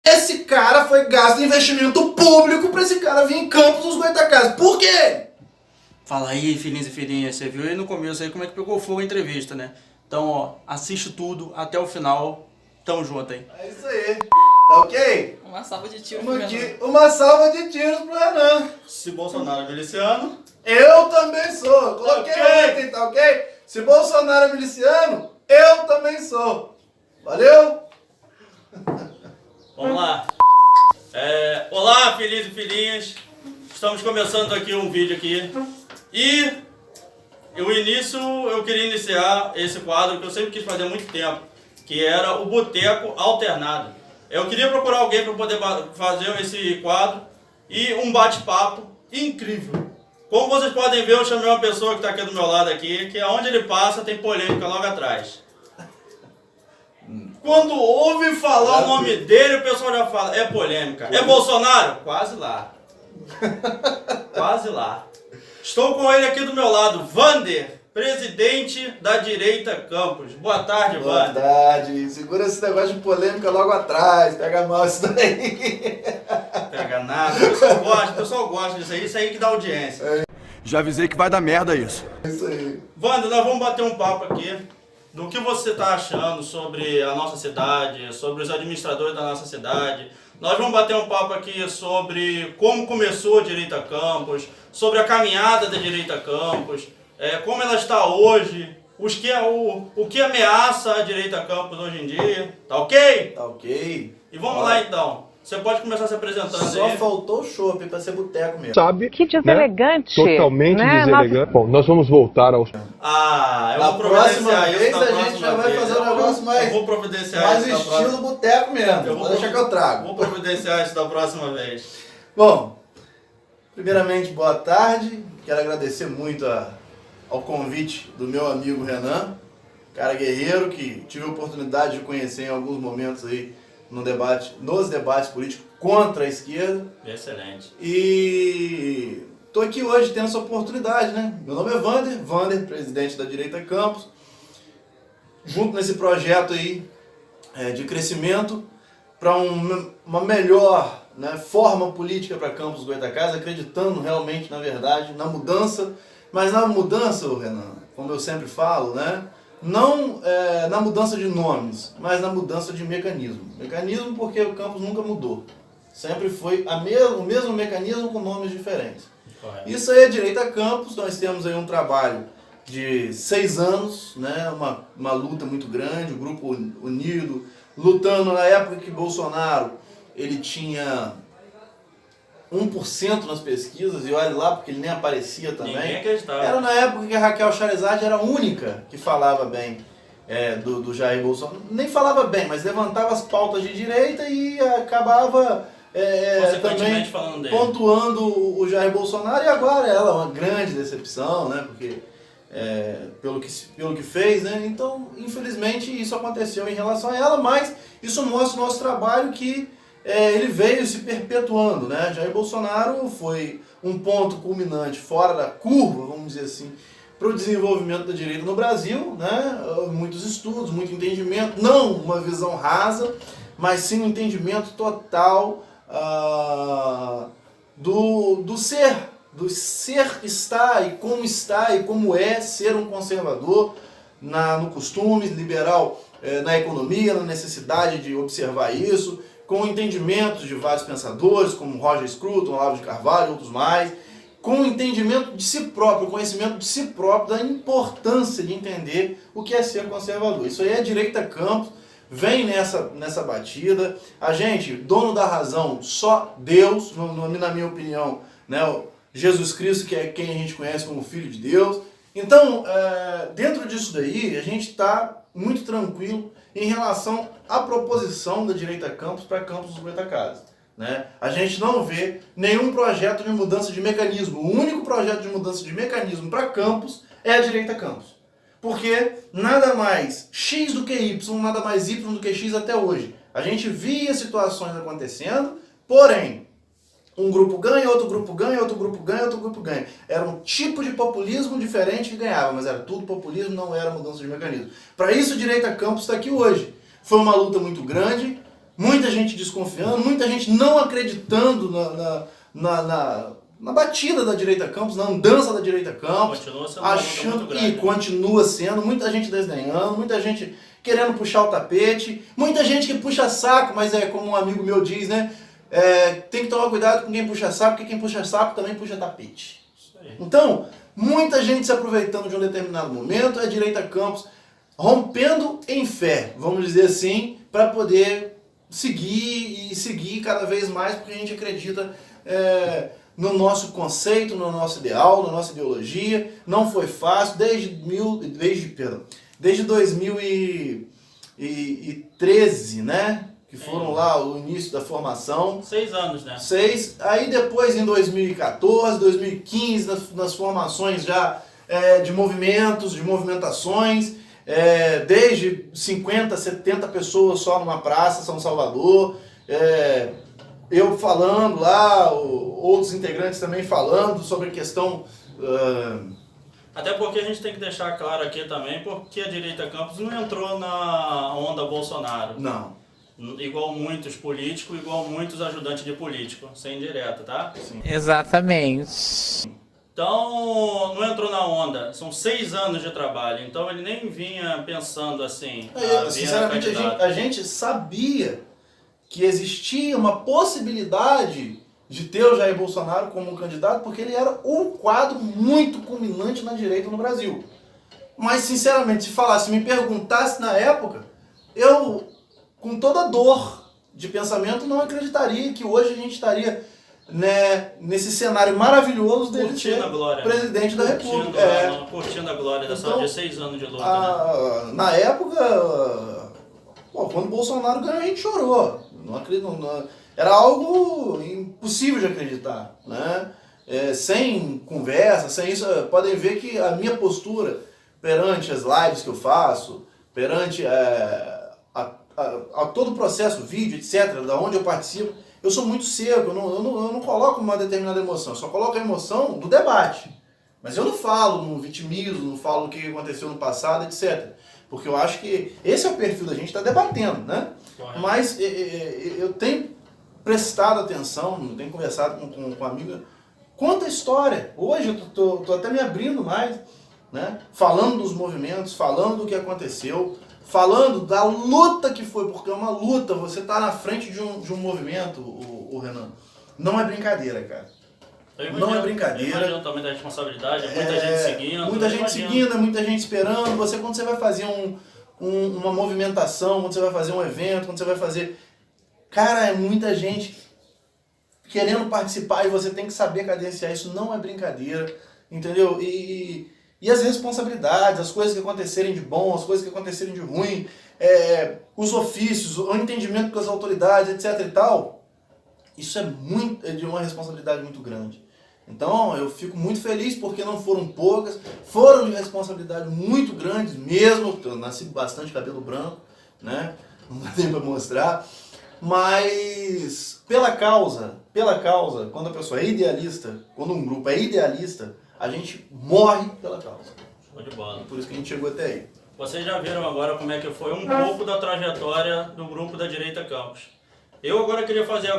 Esse cara foi gasto investimento público pra esse cara vir em Campos dos Goytacazes. Por quê? Fala aí, filhinhos e filhinhas, você viu aí no começo aí como é que pegou fogo a entrevista, né? Então, ó, assiste tudo até o final. Tamo junto aí. É isso aí. Tá ok? Uma salva de tiros Uma salva de tiros pro Renan. Se Bolsonaro é miliciano, Eu também sou. Coloquei Ok. ontem, tá ok? Se Bolsonaro é miliciano, eu também sou. Valeu? vamos lá. Olá, filhinhos e filhinhas. Estamos começando aqui um vídeo aqui. E eu queria iniciar esse quadro que eu sempre quis fazer há muito tempo, que era o Boteco Alternado. Eu queria procurar alguém para poder fazer esse quadro e um bate-papo incrível. Como vocês podem ver, eu chamei uma pessoa que está aqui do meu lado aqui, que aonde ele passa tem polêmica logo atrás. Quando ouve falar o nome dele, o pessoal já fala, é polêmica. É Bolsonaro? Quase lá. Quase lá. Estou com ele aqui do meu lado, Vander, presidente da Direita Campos. Boa tarde, Vander. Verdade. Segura esse negócio de polêmica logo atrás. Pega mal isso daí. Pega nada, o pessoal gosta disso aí, isso aí que dá audiência. Já avisei que vai dar merda isso. É isso aí. Vander, nós vamos bater um papo aqui do que você está achando sobre a nossa cidade, sobre os administradores da nossa cidade. Nós vamos bater um papo aqui sobre como começou a Direita Campos, sobre a caminhada da Direita Campos, como ela está hoje, o que ameaça a Direita Campos hoje em dia, tá ok? Tá ok. E vamos lá então. Você pode começar se apresentando Só aí. faltou o chopp pra ser boteco mesmo. Sabe, Que deselegante. totalmente né? deselegante. Bom, nós vamos voltar aos... Eu Na vou próxima providenciar isso vez na a gente próxima já vai vez. fazer um negócio mais, Eu vou providenciar mais isso na estilo próxima. boteco mesmo. Eu vou Pode deixar que eu trago. Vou providenciar isso da próxima vez. Bom, primeiramente, boa tarde. Quero agradecer muito ao convite do meu amigo Renan, cara guerreiro, que tive a oportunidade de conhecer em alguns momentos aí nos debates políticos contra a esquerda. Excelente. E tô aqui hoje tendo essa oportunidade, né? Meu nome é Vander, presidente da Direita Campos, junto nesse projeto aí de crescimento para uma melhor, né, forma política para Campos dos Goytacazes, acreditando realmente, na verdade, na mudança. Mas na mudança, Renan, como eu sempre falo, né, não na mudança de nomes, mas na mudança de mecanismo. Mecanismo porque o Campos nunca mudou. Sempre foi o mesmo mecanismo com nomes diferentes. Correto. Isso aí é Direita Campos. Nós temos aí um trabalho de 6 anos, né, uma luta muito grande, o grupo unido, lutando na época que Bolsonaro ele tinha 1% nas pesquisas, e olha lá, porque ele nem aparecia também. Ninguém acreditava. Era na época que a Raquel Charizard era a única que falava bem do Jair Bolsonaro. Nem falava bem, mas levantava as pautas de direita e acabava também Consequentemente falando dele. pontuando o Jair Bolsonaro. E agora ela é uma grande decepção, né? Porque pelo que fez, né? Então, infelizmente, isso aconteceu em relação a ela, mas isso mostra o nosso trabalho que ele veio se perpetuando, né? Jair Bolsonaro foi um ponto culminante fora da curva, vamos dizer assim, para o desenvolvimento da direita no Brasil, né? Muitos estudos, muito entendimento, não uma visão rasa, mas sim um entendimento total do ser, estar e como é ser um conservador no costume liberal, na economia, na necessidade de observar isso, com entendimentos de vários pensadores, como Roger Scruton, Olavo de Carvalho e outros mais, com o entendimento de si próprio, o conhecimento de si próprio, da importância de entender o que é ser conservador. Isso aí é Direita Campos, vem nessa batida. A gente, dono da razão, só Deus, na minha opinião, né, Jesus Cristo, que é quem a gente conhece como Filho de Deus. Então, dentro disso daí, a gente está muito tranquilo em relação à proposição da Direita Campos para Campos dos Goytacazes, né? A gente não vê nenhum projeto de mudança de mecanismo. O único projeto de mudança de mecanismo para Campos é a Direita Campos. Porque nada mais X do que Y, nada mais Y do que X até hoje. A gente via situações acontecendo, porém, um grupo ganha, outro grupo ganha, outro grupo ganha, outro grupo ganha. Era um tipo de populismo diferente que ganhava, mas era tudo populismo, não era mudança de mecanismo. Para isso, Direita Campos está aqui hoje. Foi uma luta muito grande, muita gente desconfiando, muita gente não acreditando na batida da direita Campos, na andança da direita Campos, Continua sendo uma luta muito grande. e continua sendo, muita gente desdenhando, muita gente querendo puxar o tapete, muita gente que puxa saco, mas é como um amigo meu diz, né? Tem que tomar cuidado com quem puxa saco, porque quem puxa saco também puxa tapete. Isso aí. Então, muita gente se aproveitando de um determinado momento, a direita Campos rompendo em fé, vamos dizer assim, para poder seguir cada vez mais, porque a gente acredita no nosso conceito, no nosso ideal, na nossa ideologia. Não foi fácil, desde 2013, né? Que foram lá o início da formação. 6 anos, né? Aí depois em 2014, 2015, nas formações já de movimentos, de movimentações, desde 50, 70 pessoas só numa praça, São Salvador, eu falando lá, outros integrantes também falando sobre a questão... Até porque a gente tem que deixar claro aqui também, porque a direita Campos não entrou na onda Bolsonaro. Não. Igual muitos políticos, igual muitos ajudantes de político, sem direta, tá? Sim. Exatamente. Então, não entrou na onda. São 6 anos de trabalho, então ele nem vinha pensando assim. Sinceramente, a gente sabia que existia uma possibilidade de ter o Jair Bolsonaro como um candidato, porque ele era um quadro muito culminante na direita no Brasil. Mas, sinceramente, se me perguntasse na época, eu, com toda dor de pensamento, não acreditaria que hoje a gente estaria, né, nesse cenário maravilhoso dele ser presidente da República. Curtindo a glória de 6 anos de luta. Na época, quando o Bolsonaro ganhou, a gente chorou. Não acredito, era algo impossível de acreditar, né? Sem conversa, sem isso, podem ver que a minha postura perante as lives que eu faço, perante a todo o processo, vídeo, etc., da onde eu participo, eu sou muito seco, eu não coloco uma determinada emoção, eu só coloco a emoção do debate. Mas eu não falo no vitimismo, não falo o que aconteceu no passado, etc. Porque eu acho que esse é o perfil da gente, está debatendo, né? Correto. Mas eu tenho prestado atenção, tenho conversado com a amiga, conta a história. Hoje eu tô até me abrindo mais, né? Falando dos movimentos, falando do que aconteceu, falando da luta que foi, porque é uma luta, você tá na frente de um movimento, o Renan. Não é brincadeira, cara. Não é brincadeira. Eu imagino também da responsabilidade, muita gente seguindo. Muita gente seguindo, muita gente esperando. Quando você vai fazer uma movimentação, quando você vai fazer um evento, quando você vai fazer... Cara, é muita gente querendo participar e você tem que saber cadenciar. Isso não é brincadeira, entendeu? E as responsabilidades, as coisas que acontecerem de bom, as coisas que acontecerem de ruim, os ofícios, o entendimento com as autoridades, etc e tal, isso é de uma responsabilidade muito grande. Então, eu fico muito feliz porque não foram poucas, foram de responsabilidade muito grandes mesmo. Eu nasci bastante cabelo branco, né? Não dá nem pra mostrar. Mas pela causa, quando a pessoa é idealista, quando um grupo é idealista, a gente morre pela causa. Show de bola. Por isso que a gente chegou até aí. Vocês já viram agora como é que foi um pouco da trajetória do grupo da direita Campos. Eu agora queria fazer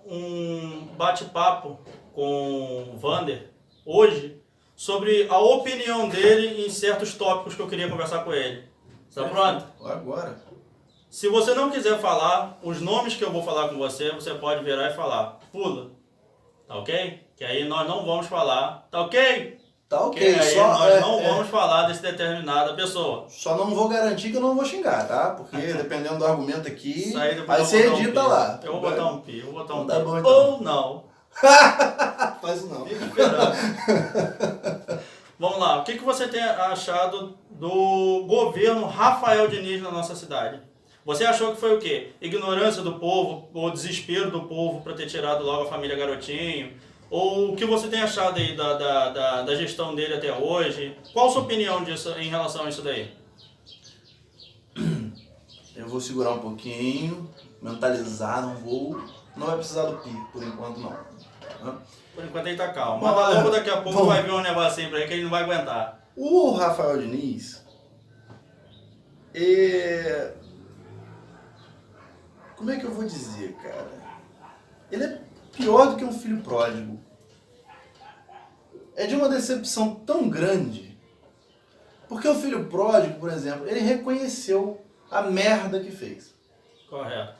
um bate-papo com o Vander, hoje, sobre a opinião dele em certos tópicos que eu queria conversar com ele. Está pronto? Agora. Se você não quiser falar os nomes que eu vou falar com você, você pode virar e falar, pula. Tá ok? Que aí nós não vamos falar. Tá ok? Tá ok. Que aí nós não vamos falar desse determinada pessoa. Só não vou garantir que eu não vou xingar, tá? Porque dependendo do argumento aqui, Aí você edita lá. Eu vou botar um pi, eu vou botar um pi. Tá bom, então. Ou não. Faz isso não. Fica esperando. Vamos lá, o que você tem achado do governo Rafael Diniz na nossa cidade? Você achou que foi o quê? Ignorância do povo, ou desespero do povo para ter tirado logo a família Garotinho? Ou o que você tem achado aí da gestão dele até hoje? Qual a sua opinião disso, em relação a isso daí? Eu vou segurar um pouquinho, mentalizar, não vai precisar do pi, por enquanto não. Por enquanto ele tá calmo. Mas logo daqui a pouco vai vir um negocinho pra ele que ele não vai aguentar. O Rafael Diniz, como é que eu vou dizer, cara? Ele é pior do que um filho pródigo. É de uma decepção tão grande. Porque o filho pródigo, por exemplo, ele reconheceu a merda que fez. Correto.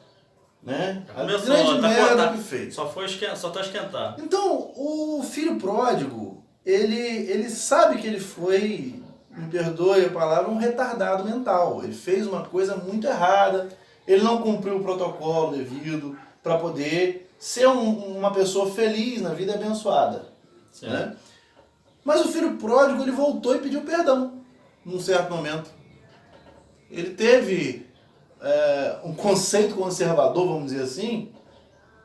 Né? A Começou, grande tá merda cortado. que fez. Só tá esquentado. Então, o filho pródigo, ele sabe que ele foi, me perdoe a palavra, um retardado mental. Ele fez uma coisa muito errada, ele não cumpriu o protocolo devido para poder ser uma pessoa feliz na vida e abençoada. Né? Mas o filho pródigo, ele voltou e pediu perdão num certo momento. Ele teve um conceito conservador, vamos dizer assim,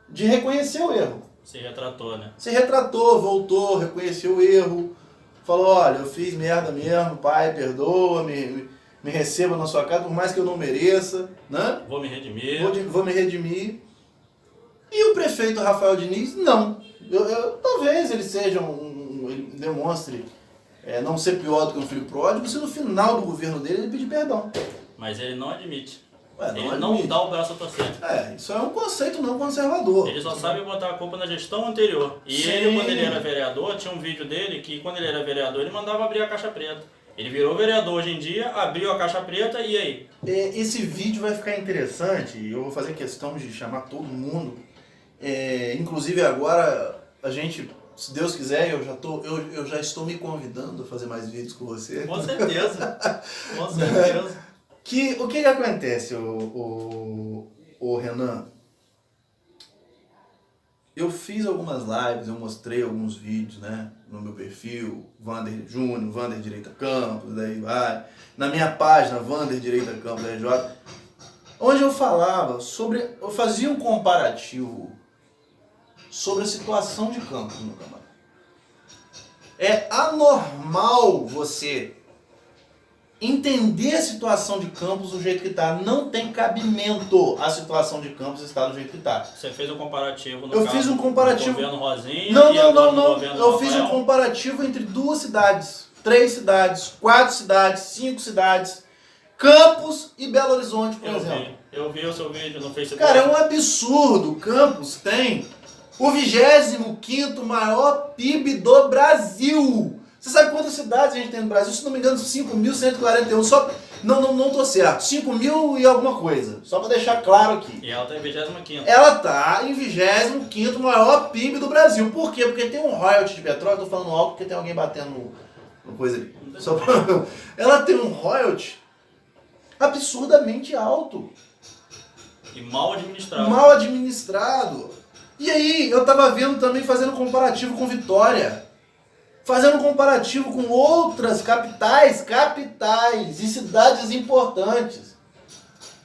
de reconhecer o erro. Se retratou, né? Se retratou, voltou, reconheceu o erro, falou, olha, eu fiz merda mesmo, pai, perdoa, me receba na sua casa, por mais que eu não mereça, né? Vou me redimir. Vou me redimir. E o prefeito Rafael Diniz, não. Talvez ele seja ele demonstre não ser pior do que um filho pródigo, se no final do governo dele ele pedir perdão. Mas ele não admite. Não Ele não dá o braço a torcer. Isso é um conceito não conservador. Ele só sabe botar a culpa na gestão anterior. E Sim. ele, quando ele era vereador, tinha um vídeo dele que quando ele era vereador, ele mandava abrir a caixa preta. Ele virou vereador hoje em dia, abriu a caixa preta e aí? Esse vídeo vai ficar interessante, eu vou fazer questão de chamar todo mundo. Inclusive agora, a gente, se Deus quiser, eu já estou me convidando a fazer mais vídeos com você. Com certeza. Com certeza. O que acontece, o Renan? Eu fiz algumas lives, eu mostrei alguns vídeos, né, no meu perfil, Vander Júnior, Vander Direita Campos, daí vai, na minha página, Vander Direita Campos, da RJ, onde eu falava eu fazia um comparativo sobre a situação de Campos, meu camarada. É anormal você entender a situação de Campos do jeito que está. Não tem cabimento a situação de Campos estar do jeito que está. Você fez um comparativo no Eu fiz um comparativo. do governo Rosinha Não. no governo Eu fiz um Rafael. comparativo entre 2 cidades, 3 cidades, 4 cidades, 5 cidades, Campos e Belo Horizonte, por exemplo. Eu vi o seu vídeo no Facebook. Cara, é um absurdo. Campos tem o 25º maior PIB do Brasil. Você sabe quantas cidades a gente tem no Brasil? Se não me engano, 5.141. Só não tô certo. 5.000 e alguma coisa. Só para deixar claro aqui. E ela tá em 25º. Ela tá em 25º maior PIB do Brasil. Por quê? Porque tem um royalty de petróleo. Eu tô falando alto porque tem alguém batendo no coisa ali. Ela tem um royalty absurdamente alto. E mal administrado. Mal administrado. E aí, eu tava vendo também, fazendo comparativo com Vitória. Fazendo comparativo com outras capitais e cidades importantes.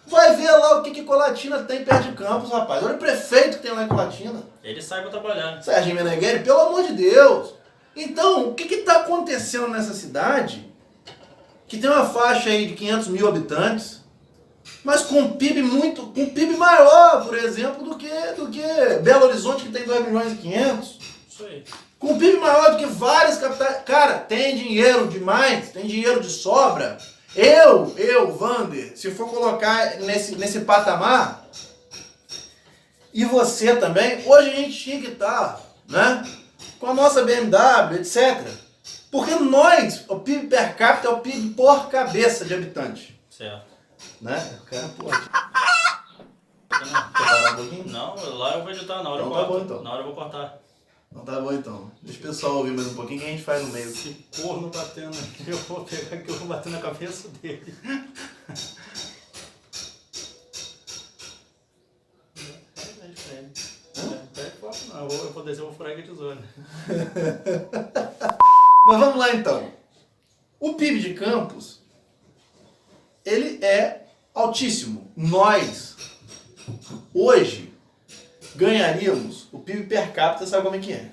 Vai ver lá o que Colatina tem perto de Campos, rapaz. Olha o prefeito que tem lá em Colatina. Ele sai pra trabalhar. Sérgio Menegheri, pelo amor de Deus. Então, o que está acontecendo nessa cidade, que tem uma faixa aí de 500 mil habitantes, mas com PIB maior, por exemplo, do que Belo Horizonte, que tem 2 milhões e 500. Isso aí. Com PIB maior do que várias capitais. Cara, tem dinheiro demais, tem dinheiro de sobra. Eu, Vander, se for colocar nesse patamar, e você também, hoje a gente tinha que estar, né, com a nossa BMW, etc. Porque nós, o PIB per capita é o PIB por cabeça de habitante. Certo. Né? O cara, pô. Não, Quer parar um pouquinho? não, lá eu vou editar, na hora Então eu tá corto. bom, então. Na hora eu vou cortar. Não, tá bom então. Deixa o pessoal ouvir mais um pouquinho que a gente faz no meio. Esse corno batendo aqui, eu vou pegar aqui, eu vou bater na cabeça dele. Não, eu vou descer, eu vou furar aqui a tesoura. Mas vamos lá então. O PIB de Campos, ele é altíssimo. Nós, hoje, ganharíamos o PIB per capita, sabe como é que é?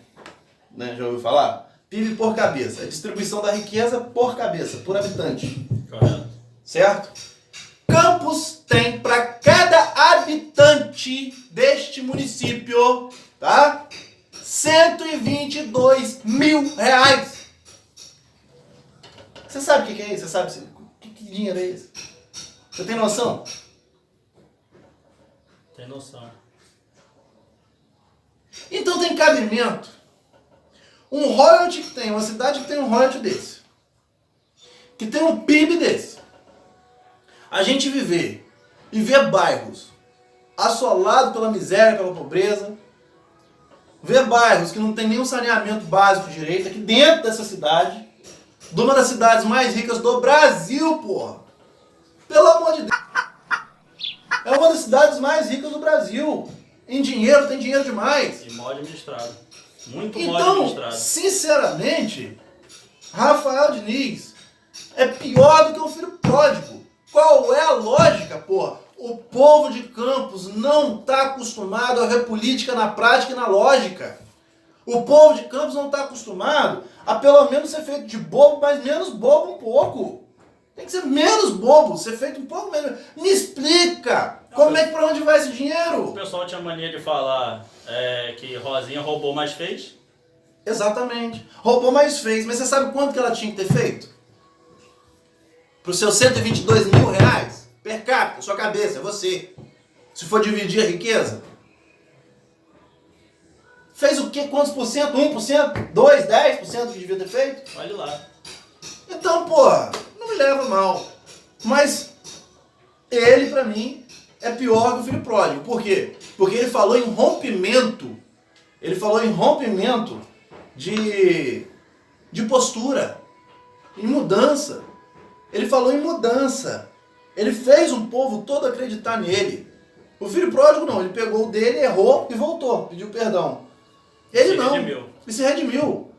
Né? Já ouviu falar? PIB por cabeça. A distribuição da riqueza por cabeça, por habitante. Correto. Certo? Campos tem para cada habitante deste município, tá? R$122 mil. Você sabe o que é isso? Você sabe que dinheiro é esse? Você tem noção? Tem noção. Então tem cabimento. Um royalty que tem, uma cidade que tem um royalty desse, que tem um PIB desse, a gente viver e ver bairros assolados pela miséria, pela pobreza, ver bairros que não tem nenhum saneamento básico direito, aqui dentro dessa cidade, de uma das cidades mais ricas do Brasil, porra. Pelo amor de Deus. É uma das cidades mais ricas do Brasil. Em dinheiro, tem dinheiro demais. E mal administrado. Muito mal Então, administrado. sinceramente, Rafael Diniz é pior do que o filho pródigo. Qual é a lógica, porra? O povo de Campos não está acostumado a ver política na prática e na lógica. O povo de Campos não está acostumado a pelo menos ser feito de bobo, mas menos bobo um pouco. Tem que ser menos bobo, ser feito um pouco menos. Me explica! Como é que pra onde vai esse O dinheiro? pessoal tinha mania de falar que Rosinha roubou, mas fez. Exatamente. Roubou, mas fez. Mas você sabe quanto que ela tinha que ter feito? Para os seus 122 mil reais? Per capita, sua cabeça, é você. Se for dividir a riqueza. Fez o quê? Quantos por cento? 1%? 2%? 10% que devia ter feito? Olha lá. Então, porra, não me leva mal. Mas ele, pra mim, é pior que o filho pródigo. Por quê? Porque ele falou em rompimento. Ele falou em rompimento de postura, em mudança. Ele falou em mudança. Ele fez um povo todo acreditar nele. O filho pródigo não, ele pegou o dele, errou e voltou, pediu perdão. Ele não. Redimiu. Ele se redimiu.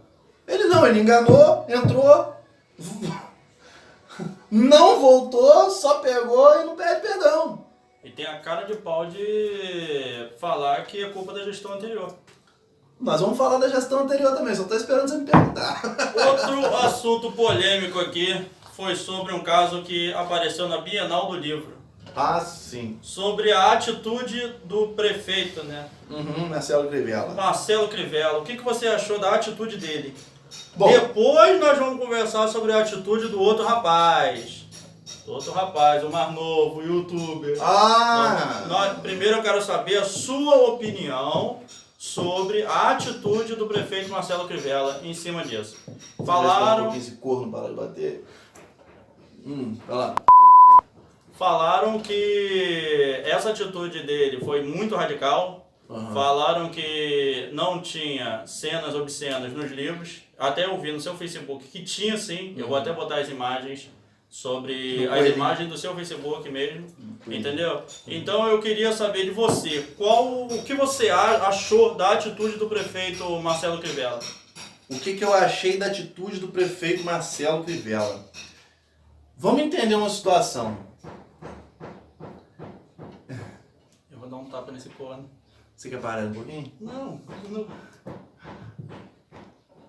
Ele não, ele enganou, entrou, não voltou, só pegou e não pede perdão. E tem a cara de pau de falar que é culpa da gestão anterior. Nós vamos falar da gestão anterior também, só estou esperando você me perguntar. Outro assunto polêmico aqui foi sobre um caso que apareceu na Bienal do Livro. Ah, sim. Sobre a atitude do prefeito, né? Marcelo Crivella. Marcelo Crivella. O que você achou da atitude dele? Bom, Depois nós vamos conversar sobre a atitude do outro rapaz. O mais novo, o youtuber. Primeiro eu quero saber a sua opinião sobre a atitude do prefeito Marcelo Crivella em cima disso. Falaram... Esse corno para de bater. Vai lá. Falaram que essa atitude dele foi muito radical. Falaram que não tinha cenas obscenas nos livros. Até eu vi no seu Facebook que tinha sim. Eu vou até botar as imagens sobre as imagens do seu Facebook mesmo. Entendeu? Então eu queria saber de você, o que você achou da atitude do prefeito Marcelo Crivella? O que eu achei da atitude do prefeito Marcelo Crivella? Vamos entender uma situação. Eu vou dar um tapa nesse corno. Você quer parar um pouquinho? Não.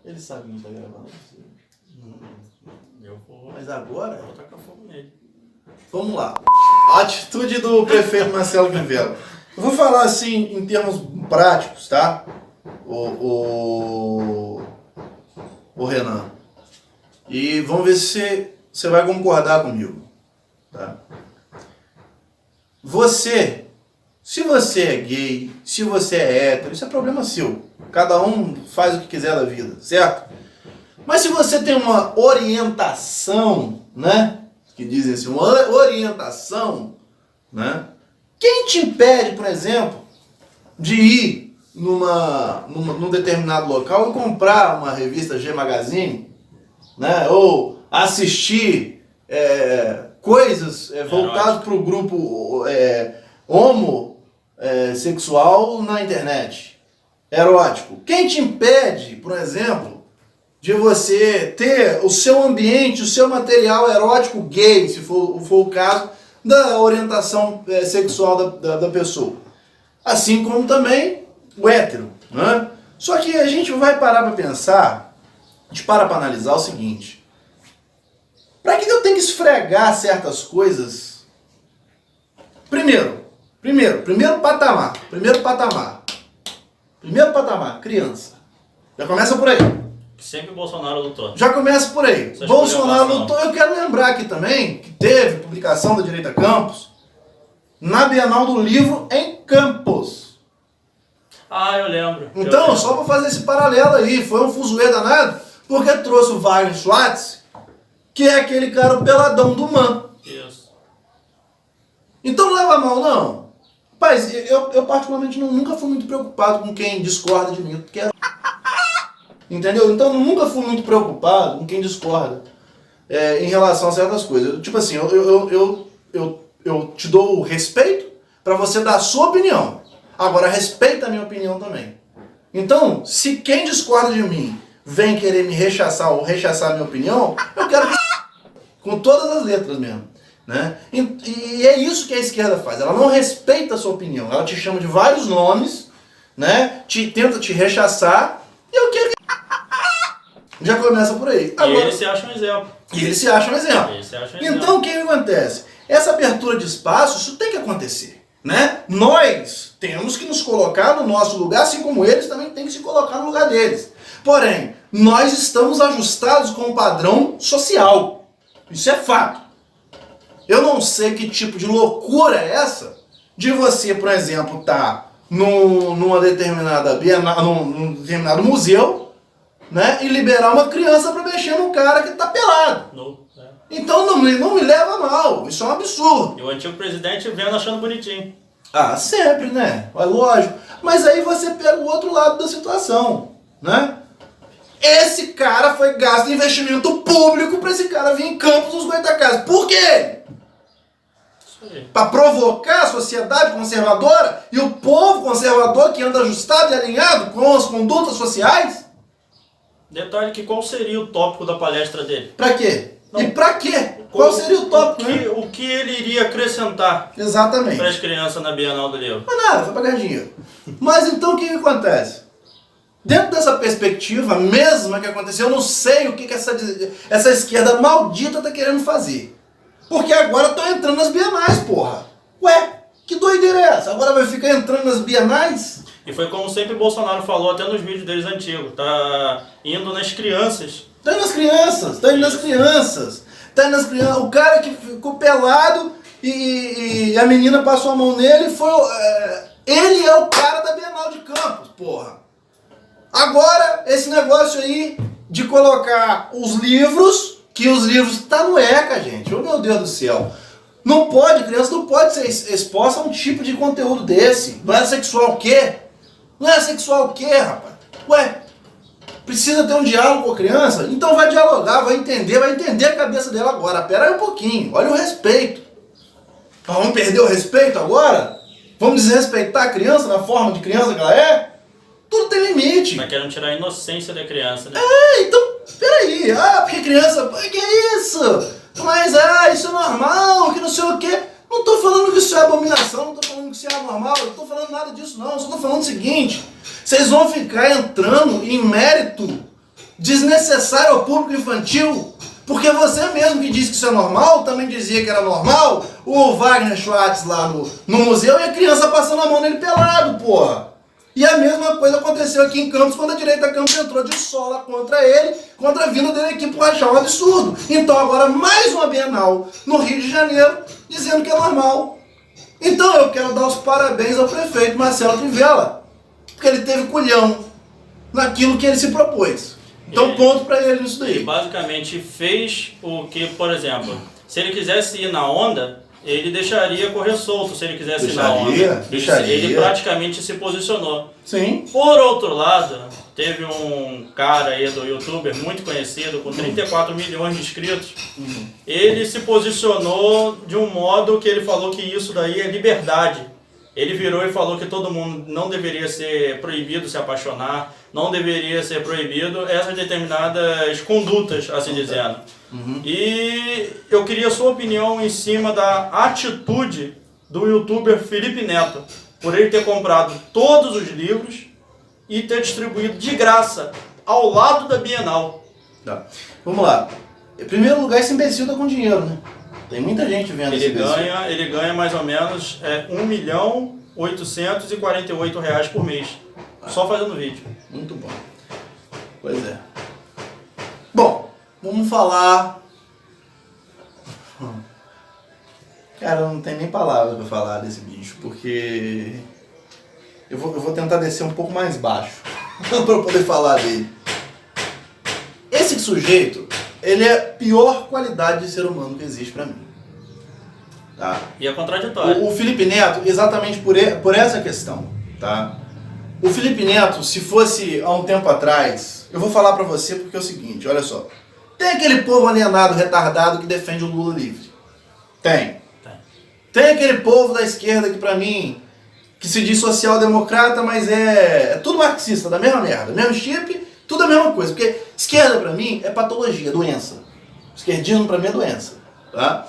Ele sabe que a gente tá gravando. Eu vou Mas agora, tacar fogo nele. vamos lá. A atitude do prefeito Marcelo Crivella. Eu vou falar assim em termos práticos, tá? O Renan. E vamos ver se você vai concordar comigo, tá? Se você é gay, se você é hétero, isso é problema seu. Cada um faz o que quiser da vida, certo? Mas se você tem uma orientação, né? Que dizem assim, uma orientação, né? Quem te impede, por exemplo, de ir num determinado local e comprar uma revista G Magazine, né? Ou assistir coisas voltadas para o grupo homossexual na internet, erótico. Quem te impede, por exemplo, de você ter o seu ambiente, o seu material erótico gay, se for o caso, da orientação sexual da pessoa? Assim como também o hétero, né? Só que a gente vai parar para pensar, a gente para analisar o seguinte: para que eu tenho que esfregar certas coisas? Primeiro patamar, criança. Já começa por aí. Sempre o Bolsonaro lutou. Já começa por aí. Você Bolsonaro escolheu a lutou. Eu quero lembrar aqui também que teve publicação da Direita Campos na Bienal do Livro em Campos. Ah, eu lembro. Então, só para fazer esse paralelo aí, foi um fuzuê danado, porque trouxe o Wagner Schwartz, que é aquele cara o peladão do MAN. Isso. Então não leva mal, não. Rapaz, eu particularmente nunca fui muito preocupado com quem discorda de mim, porque entendeu? Então eu nunca fui muito preocupado com quem discorda em relação a certas coisas. Tipo assim, eu te dou o respeito para você dar a sua opinião. Agora respeita a minha opinião também. Então, se quem discorda de mim vem querer me rechaçar ou rechaçar a minha opinião, eu quero que com todas as letras mesmo. Né? E é isso que a esquerda faz. Ela não respeita a sua opinião. Ela te chama de vários nomes, né? Tenta te rechaçar. E eu quero que já começa por aí. Agora, e ele se acha um exemplo. E ele se acha um exemplo. Então o que acontece? Essa abertura de espaço, isso tem que acontecer. Né? Nós temos que nos colocar no nosso lugar, assim como eles também têm que se colocar no lugar deles. Porém, nós estamos ajustados com o padrão social. Isso é fato. Eu não sei que tipo de loucura é essa de você, por exemplo, estar numa determinada bienal, num determinado museu, né, e liberar uma criança para mexer num cara que tá pelado. Então não me leva mal, isso é um absurdo. E o antigo presidente vendo achando bonitinho. Ah, sempre, né? É lógico. Mas aí você pega o outro lado da situação, né? Esse cara foi gasto em investimento público para esse cara vir em Campos dos Goytacazes. Por quê? Para provocar a sociedade conservadora e o povo conservador que anda ajustado e alinhado com as condutas sociais? Detalhe que qual seria o tópico da palestra dele? Para quê? Não. E pra quê? Qual seria o tópico? O que ele iria acrescentar exatamente para as crianças na Bienal do Livro? Mas nada, foi pagar dinheiro. Mas então o que acontece? Dentro dessa perspectiva mesma que aconteceu, eu não sei o que essa esquerda maldita está querendo fazer. Porque agora estão entrando nas bienais, porra. Ué, que doideira é essa? Agora vai ficar entrando nas bienais? E foi como sempre Bolsonaro falou, até nos vídeos deles antigos, tá indo nas crianças. Tá indo nas crianças, tá indo nas crianças. Tá indo nas crianças. O cara que ficou pelado e a menina passou a mão nele, ele é o cara da Bienal de Campos, porra. Agora, esse negócio aí de colocar os livros, que os livros tá no ECA, gente. Oh, meu Deus do céu. Não pode, criança não pode ser exposta a um tipo de conteúdo desse. Não é sexual o quê? Não é sexual o quê, rapaz? Ué, precisa ter um diálogo com a criança? Então vai dialogar, vai entender a cabeça dela agora. Pera aí um pouquinho, olha o respeito. Vamos perder o respeito agora? Vamos desrespeitar a criança na forma de criança que ela é? Tudo tem limite. Mas querem tirar a inocência da criança, né? Então, peraí. Porque criança, que isso? Mas, isso é normal, que não sei o quê. Não tô falando que isso é abominação, não tô falando que isso é anormal, não tô falando nada disso não. Eu só tô falando o seguinte, vocês vão ficar entrando em mérito desnecessário ao público infantil, porque você mesmo que disse que isso é normal, também dizia que era normal, o Wagner Schwartz lá no museu e a criança passando a mão nele pelado, porra. E a mesma coisa aconteceu aqui em Campos, quando a direita Campos entrou de sola contra ele, contra a vinda dele aqui por achar um absurdo. Então agora mais uma Bienal no Rio de Janeiro, dizendo que é normal. Então eu quero dar os parabéns ao prefeito Marcelo Crivella, porque ele teve culhão naquilo que ele se propôs. Então ponto pra ele nisso daí. Ele basicamente fez o que, por exemplo, se ele quisesse ir na onda, ele deixaria correr solto se ele quisesse ir na onda. Ele praticamente se posicionou. Sim. Por outro lado, teve um cara aí do youtuber muito conhecido, com 34 milhões de inscritos. Ele se posicionou de um modo que ele falou que isso daí é liberdade. Ele virou e falou que todo mundo não deveria ser proibido se apaixonar, não deveria ser proibido essas determinadas condutas, assim dizendo. E eu queria a sua opinião em cima da atitude do youtuber Felipe Neto, por ele ter comprado todos os livros e ter distribuído de graça ao lado da Bienal. Tá. Vamos lá. Em primeiro lugar, esse imbecil tá com dinheiro, né? Tem muita gente vendo esse imbecil. Ele ganha mais ou menos R$1.848.000 por mês, só fazendo vídeo. Muito bom. Pois é. Bom, vamos falar... Cara, eu não tenho nem palavras pra falar desse bicho, porque eu vou tentar descer um pouco mais baixo para eu poder falar dele. Esse sujeito, ele é a pior qualidade de ser humano que existe para mim. Tá? E é contraditório. O Felipe Neto, exatamente por essa questão, tá? O Felipe Neto, se fosse há um tempo atrás, eu vou falar pra você porque é o seguinte, olha só. Tem aquele povo alienado, retardado que defende o Lula livre. Tem. Tem aquele povo da esquerda que pra mim, que se diz social-democrata, mas é tudo marxista, da mesma merda. Mesmo chip, tudo a mesma coisa. Porque esquerda pra mim é patologia, doença. Esquerdismo pra mim é doença, tá?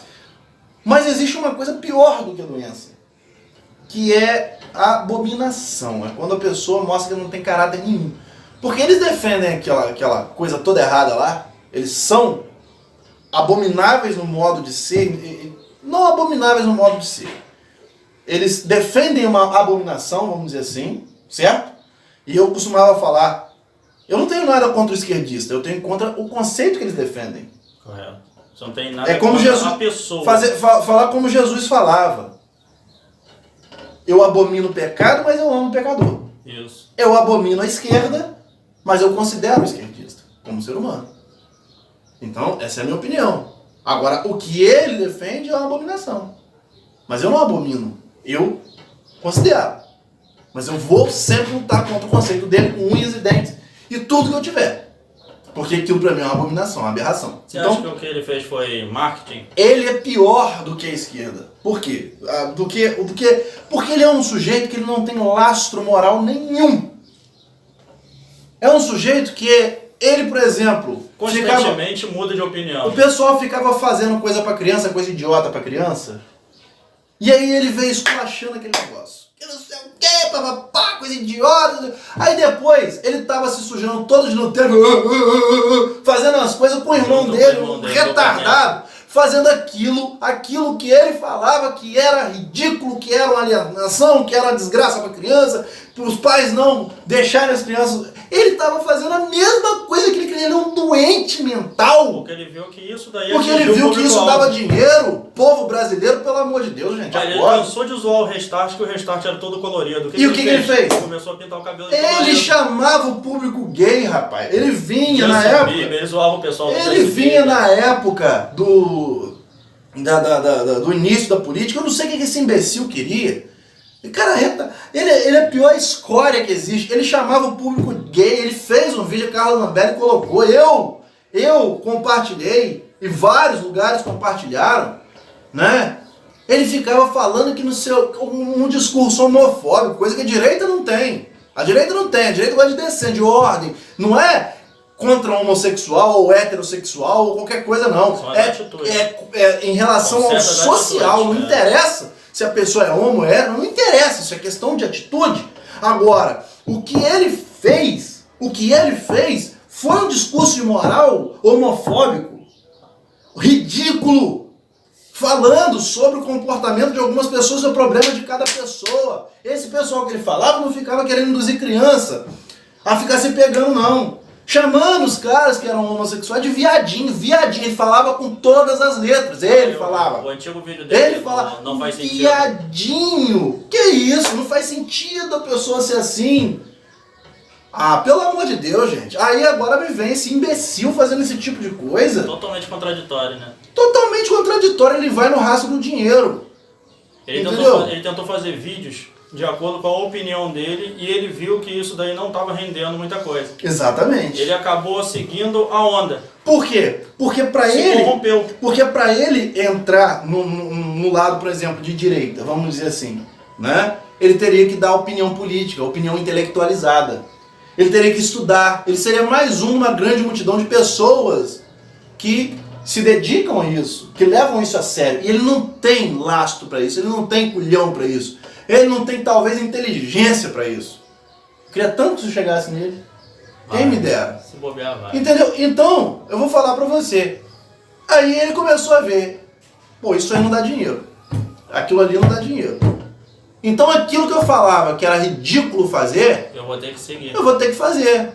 Mas existe uma coisa pior do que a doença, que é a abominação. É quando a pessoa mostra que não tem caráter nenhum. Porque eles defendem aquela coisa toda errada lá, eles são abomináveis no modo de ser, não abomináveis no modo de ser. Eles defendem uma abominação, vamos dizer assim, certo? E eu costumava falar, eu não tenho nada contra o esquerdista, eu tenho contra o conceito que eles defendem. Correto. Você não tem nada É como contra Jesus, a pessoa. falar como Jesus falava. Eu abomino o pecado, mas eu amo o pecador. Isso. Eu abomino a esquerda, mas eu considero o esquerdista como ser humano. Então, essa é a minha opinião. Agora, o que ele defende é uma abominação. Mas eu não abomino. Eu considero. Mas eu vou sempre lutar contra o conceito dele com unhas e dentes e tudo que eu tiver. Porque aquilo pra mim é uma abominação, uma aberração. Você então, acha que o que ele fez foi marketing? ele é pior do que a esquerda. Por quê? Porque ele é um sujeito que ele não tem lastro moral nenhum. É um sujeito que ele, por exemplo, Constantemente muda de opinião. o pessoal ficava fazendo coisa pra criança, coisa idiota pra criança, e aí ele veio esculachando aquele negócio. Que não sei o que, papapá, coisa idiota. Aí depois ele tava se sujando todo de Nutella, fazendo as coisas com o irmão dele, retardado, fazendo aquilo que ele falava que era ridículo, que era uma alienação, que era uma desgraça pra criança, para os pais não deixarem as crianças. Ele tava fazendo a mesma coisa que ele é um doente mental. Porque ele viu que isso daí... Porque ele viu que isso dava dinheiro. Povo brasileiro, pelo amor de Deus, gente. Ele cansou de zoar o Restart, que o Restart era todo colorido. E o que ele fez? Começou a pintar o cabelo de Ele colorido. chamava o público gay, rapaz. Ele vinha na Justin época... Bieber, ele zoava o pessoal do Ele Justin vinha Bieber. na época do início da política. Eu não sei o que esse imbecil queria. E, cara, ele é a pior escória que existe. Ele chamava o público gay. Ele fez um vídeo, Carlos Lambert colocou. Eu compartilhei. E vários lugares compartilharam. Né? Ele ficava falando que no seu um discurso homofóbico, coisa que a direita não tem. A direita não tem. A direita gosta de descer, de ordem. Não é contra homossexual ou heterossexual ou qualquer coisa, não. São as atitudes. Em relação São ao certas social, atitudes, não interessa se a pessoa é homo ou hétero, não interessa, isso é questão de atitude. Agora, o que ele fez foi um discurso de moral homofóbico, ridículo, falando sobre o comportamento de algumas pessoas e o problema de cada pessoa. Esse pessoal que ele falava não ficava querendo induzir criança a ficar se pegando, não. Chamando os caras que eram homossexuais de viadinho. Ele falava com todas as letras. Ele falava. O antigo vídeo dele Ele falava. não faz sentido. Viadinho. Que isso? Não faz sentido a pessoa ser assim. Ah, pelo amor de Deus, gente. Aí agora me vem esse imbecil fazendo esse tipo de coisa. Totalmente contraditório, né? Totalmente contraditório. Ele vai no rastro do dinheiro. Ele Entendeu? tentou fazer vídeos de acordo com a opinião dele e ele viu que isso daí não estava rendendo muita coisa. Exatamente. Ele acabou seguindo a onda. Por quê? Porque pra Se ele... corrompeu. Porque para ele entrar no lado, por exemplo, de direita, vamos dizer assim, né? Ele teria que dar opinião política, opinião intelectualizada. Ele teria que estudar. Ele seria mais uma grande multidão de pessoas que se dedicam a isso, que levam isso a sério. E ele não tem lastro para isso, ele não tem culhão para isso. Ele não tem, talvez, inteligência para isso. Eu queria tanto que isso chegasse nele. Quem me dera. Se bobear, vai. Entendeu? Então, eu vou falar pra você. Aí ele começou a ver. Pô, isso aí não dá dinheiro. Aquilo ali não dá dinheiro. Então aquilo que eu falava que era ridículo fazer, Eu vou ter que seguir. eu vou ter que fazer.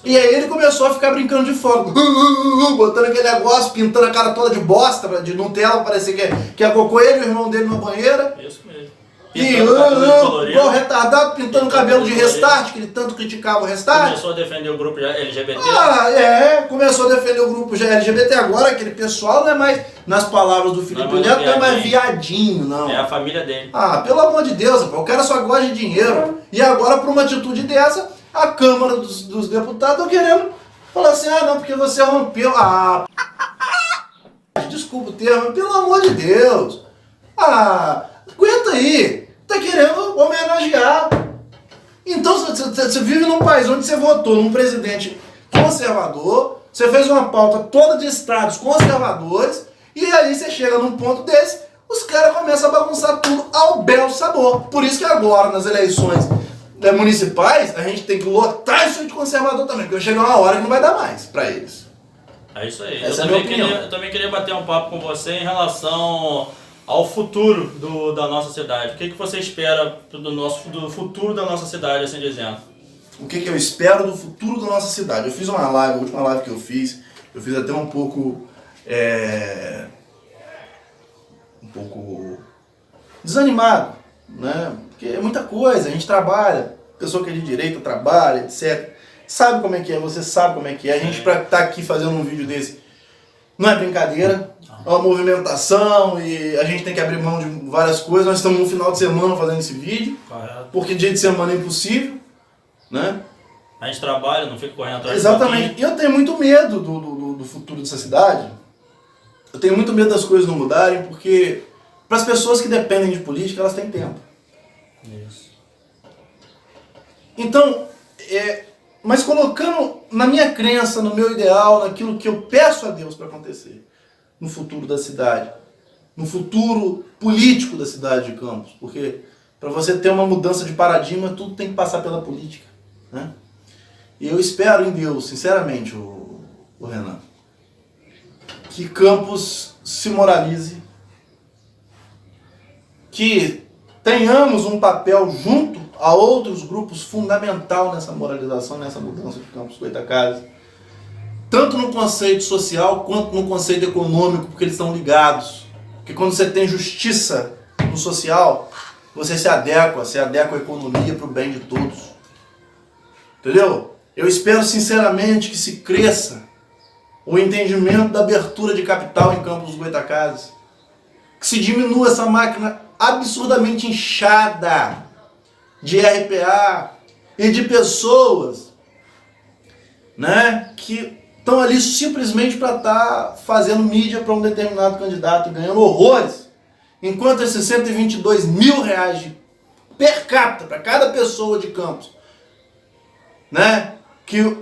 E aí ele começou a ficar brincando de fogo. Botando aquele negócio, pintando a cara toda de bosta, de Nutella, pra parecer que é cocô, ele e o irmão dele na banheira. Isso mesmo. Pintando cabelo colorido. igual retardado, pintando cabelo de Restart, que ele tanto criticava o Restart. Começou a defender o grupo LGBT. Começou a defender o grupo LGBT agora, aquele pessoal não é mais, nas palavras do Felipe Não é mais Neto, não é mais viadinho. viadinho, não. É a família dele. Pelo amor de Deus, rapaz, o cara só gosta de dinheiro. E agora, por uma atitude dessa, a Câmara dos Deputados tá querendo falar assim, não, porque você rompeu. Desculpa o termo, pelo amor de Deus. Aguenta aí. Tá querendo homenagear. Então, você vive num país onde você votou num presidente conservador, você fez uma pauta toda de estados conservadores, e aí você chega num ponto desse, os caras começam a bagunçar tudo ao belo sabor. Por isso que agora, nas eleições municipais, a gente tem que lotar isso de conservador também, porque chega uma hora que não vai dar mais pra eles. É isso aí. Essa é a minha opinião. Eu também queria bater um papo com você em relação ao futuro da nossa cidade. O que você espera do futuro da nossa cidade, assim dizendo? O que eu espero do futuro da nossa cidade? Eu fiz uma live, a última live que eu fiz até um pouco desanimado, né? Porque é muita coisa, a gente trabalha, pessoa que é de direita trabalha, etc. Sabe como é que é, você sabe como é que é. A gente, pra estar aqui fazendo um vídeo desse, não é brincadeira, é uma movimentação e a gente tem que abrir mão de várias coisas. Nós estamos no final de semana fazendo esse vídeo, porque dia de semana é impossível, né? A gente trabalha, não fica correndo atrás. Exatamente. E eu tenho muito medo do futuro dessa cidade. Eu tenho muito medo das coisas não mudarem, porque para as pessoas que dependem de política, elas têm tempo. Isso. Então, mas colocando na minha crença, no meu ideal, naquilo que eu peço a Deus para acontecer no futuro da cidade, no futuro político da cidade de Campos, porque para você ter uma mudança de paradigma, tudo tem que passar pela política, né? E eu espero em Deus, sinceramente, o Renan, que Campos se moralize, que tenhamos um papel junto a outros grupos fundamental nessa moralização, nessa mudança de Campos Goytacazes, tanto no conceito social quanto no conceito econômico, porque eles estão ligados. Porque quando você tem justiça no social, você se adequa à economia para o bem de todos. Entendeu? Eu espero sinceramente que se cresça o entendimento da abertura de capital em Campos dos Goytacazes, que se diminua essa máquina absurdamente inchada de RPA e de pessoas, né, que estão ali simplesmente para estar fazendo mídia para um determinado candidato e ganhando horrores, enquanto esses R$122 mil per capita para cada pessoa de Campos, né, que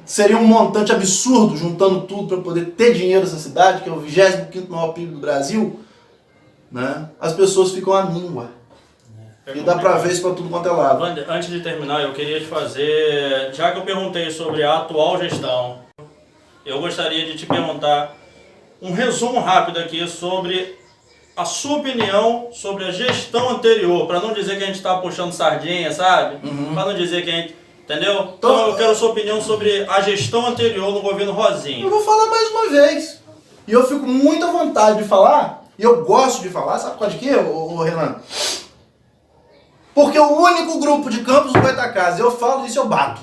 seria um montante absurdo juntando tudo para poder ter dinheiro nessa cidade, que é o 25º maior PIB do Brasil, né, as pessoas ficam à míngua. E dá pra ver isso pra tudo quanto é lado. Wander, antes de terminar, eu queria te fazer, já que eu perguntei sobre a atual gestão, eu gostaria de te perguntar um resumo rápido aqui sobre a sua opinião sobre a gestão anterior, para não dizer que a gente está puxando sardinha, sabe? Para não dizer que a gente... Entendeu? Então eu quero a sua opinião sobre a gestão anterior no governo Rosinha. Eu vou falar mais uma vez. E eu fico muito à vontade de falar, e eu gosto de falar, sabe por causa de quê, Renan? Porque o único grupo de Campos do Goytacazes, eu falo isso, eu bato.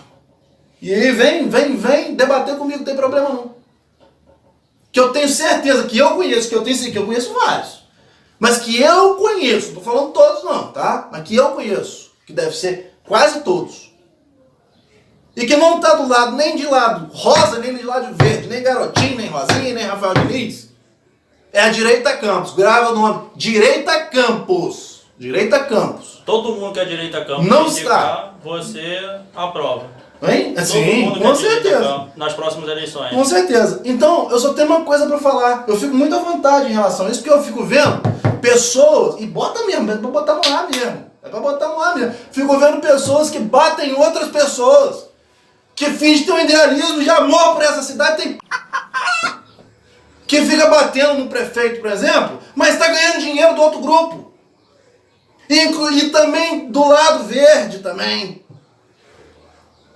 E aí vem debater comigo, não tem problema não. Que eu tenho certeza que eu conheço, que eu conheço vários. Mas que eu conheço, não tô falando todos não, tá? Mas que eu conheço, que deve ser quase todos. E que não tá do lado, nem de lado rosa, nem de lado verde, nem Garotinho, nem Rosinha, nem Rafael Diniz. É a Direita Campos, grava o nome, Direita Campos. Direita Campos. Todo mundo que é Direita Campos não está. Você aprova. Hein? Sim, com certeza. Nas próximas eleições. Com certeza. Então, eu só tenho uma coisa pra falar. Eu fico muito à vontade em relação a isso, porque eu fico vendo pessoas, e bota mesmo, é pra botar no ar mesmo. É pra botar no ar mesmo. Fico vendo pessoas que batem em outras pessoas, que fingem ter um idealismo de amor por essa cidade, tem... que fica batendo no prefeito, por exemplo, mas tá ganhando dinheiro do outro grupo. E também do lado verde também.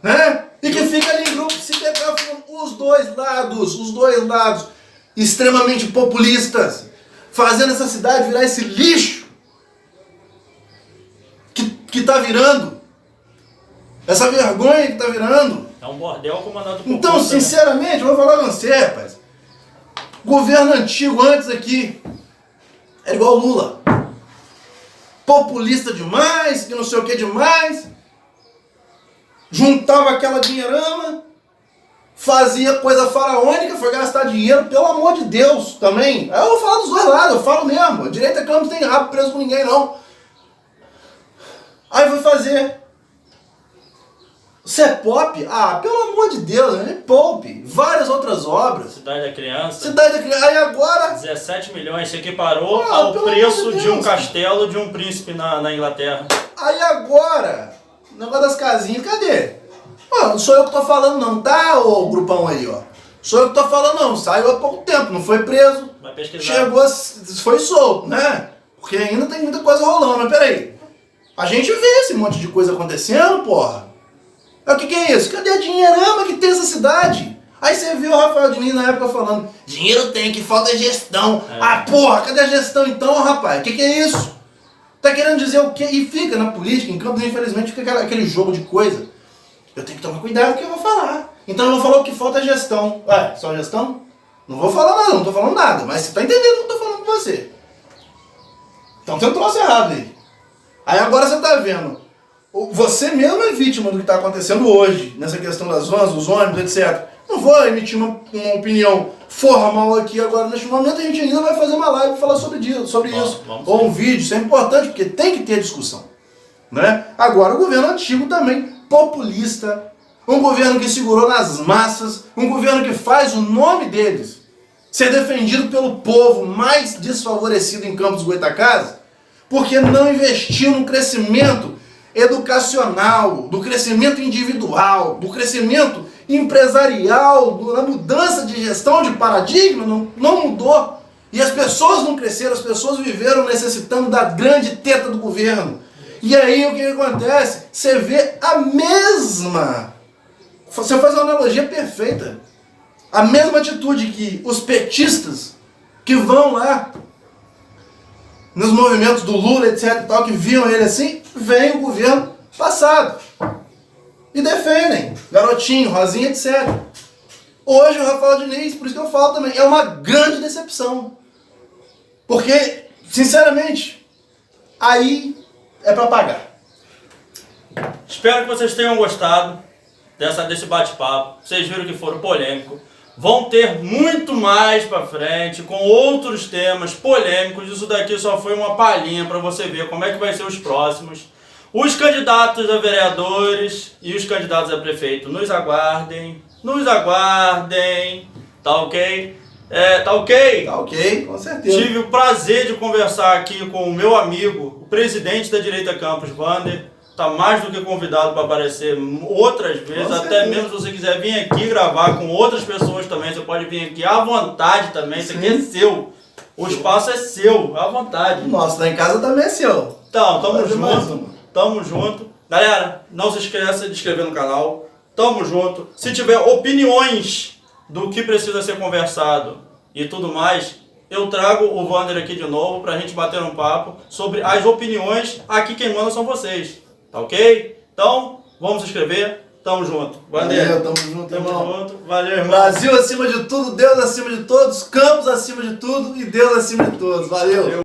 Né? E que fica ali em grupo se decafando os dois lados extremamente populistas, fazendo essa cidade virar esse lixo. tá virando. Essa vergonha que tá virando. É um bordel comandado por Então, conta, né? sinceramente, eu vou falar com você, rapaz. Governo antigo antes aqui era igual Lula. Populista demais, que não sei o que demais. Juntava aquela dinheirama, fazia coisa faraônica, foi gastar dinheiro, pelo amor de Deus, também. Aí eu vou falar dos dois lados, eu falo mesmo. A direita que não tem rabo preso com ninguém, não. Aí foi fazer CEPOP, pelo amor de Deus, né? Poupe. Várias outras obras. Cidade da Criança. Cidade da Criança. Aí agora... 17 milhões se equiparou Ah, ao pelo preço amor de de um Deus. castelo de um príncipe na Inglaterra. Aí agora... O negócio das casinhas, cadê? Não sou eu que tô falando não, tá, ô grupão aí, ó. Sou eu que tô falando não. Saiu há pouco tempo, não foi preso. Vai pesquisar. Chegou, foi solto, né? Porque ainda tem muita coisa rolando. Mas peraí. A gente vê esse monte de coisa acontecendo, porra. O que é isso? Cadê a dinheirama que tem essa cidade? Aí você viu o Rafael Diniz na época falando, dinheiro tem, que falta gestão. Porra, cadê a gestão então, rapaz? O que é isso? Tá querendo dizer o quê? E fica na política, em Campos, infelizmente, fica aquele jogo de coisa. Eu tenho que tomar cuidado com o que eu vou falar. Então eu vou falar o que falta é gestão. Ué, só gestão? Não vou falar nada, não tô falando nada. Mas você tá entendendo o que eu tô falando com você. Então tem um troço errado aí. Aí agora você tá vendo. Você mesmo é vítima do que está acontecendo hoje, nessa questão das vans, dos ônibus, etc. Não vou emitir uma opinião formal aqui agora, neste momento. A gente ainda vai fazer uma live e falar sobre isso. Ou um vídeo, isso é importante, porque tem que ter discussão. Né? Agora, o governo antigo também, populista, um governo que segurou nas massas, um governo que faz o nome deles ser defendido pelo povo mais desfavorecido em Campos dos Goytacazes, porque não investiu no crescimento educacional, do crescimento individual, do crescimento empresarial, na mudança de gestão de paradigma, não mudou. E as pessoas não cresceram, as pessoas viveram necessitando da grande teta do governo. E aí o que acontece? Você vê a mesma, você faz uma analogia perfeita, a mesma atitude que os petistas que vão lá nos movimentos do Lula, etc e tal, que viam ele assim, vem o governo passado e defendem, garotinho, Rosinha, etc. Hoje o Rafael Diniz, por isso que eu falo também, é uma grande decepção. Porque, sinceramente, aí é pra pagar. Espero que vocês tenham gostado desse bate-papo. Vocês viram que foram polêmicos. Vão ter muito mais pra frente, com outros temas polêmicos. Isso daqui só foi uma palhinha pra você ver como é que vai ser os próximos. Os candidatos a vereadores e os candidatos a prefeito, nos aguardem, tá ok? Tá ok? Tá ok, com certeza. Tive o prazer de conversar aqui com o meu amigo, o presidente da Direita Campos, Wander. Tá mais do que convidado para aparecer outras vezes, até mesmo se você quiser vir aqui gravar com outras pessoas também, você pode vir aqui à vontade também, isso aqui é seu. O espaço é seu, à vontade. O nosso lá em casa também é seu. Então, tamo junto. Galera, não se esqueça de inscrever no canal. Tamo junto. Se tiver opiniões do que precisa ser conversado e tudo mais, eu trago o Wander aqui de novo pra gente bater um papo sobre as opiniões. Aqui quem manda são vocês. Tá ok? Então, vamos se inscrever. Tamo junto. Valeu, tamo junto, irmão. Valeu, irmão. Brasil acima de tudo, Deus acima de todos, Campos acima de tudo e Deus acima de todos. Valeu.